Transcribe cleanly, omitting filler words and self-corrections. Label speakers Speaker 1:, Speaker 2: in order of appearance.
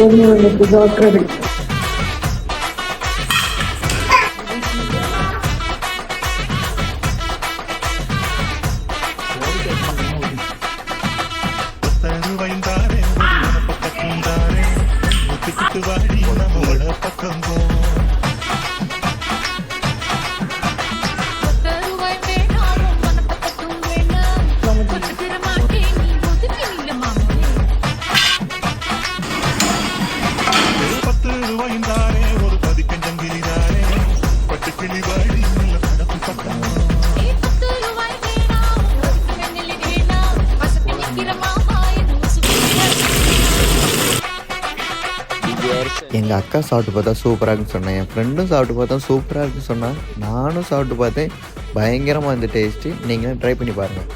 Speaker 1: பொண்ணு வந்துட்டு சாப்பிட்றது.
Speaker 2: எங்கள் அக்கா சாப்பிட்டு பார்த்தா சூப்பராக இருக்குன்னு சொன்னேன், என் ஃப்ரெண்டும் சாப்பிட்டு பார்த்தா சூப்பராக இருக்குன்னு சொன்னான், நானும் சாப்பிட்டு பார்த்தேன். பயங்கரமாக இருந்த டேஸ்ட்டு. நீங்களும் ட்ரை பண்ணி பாருங்கள்.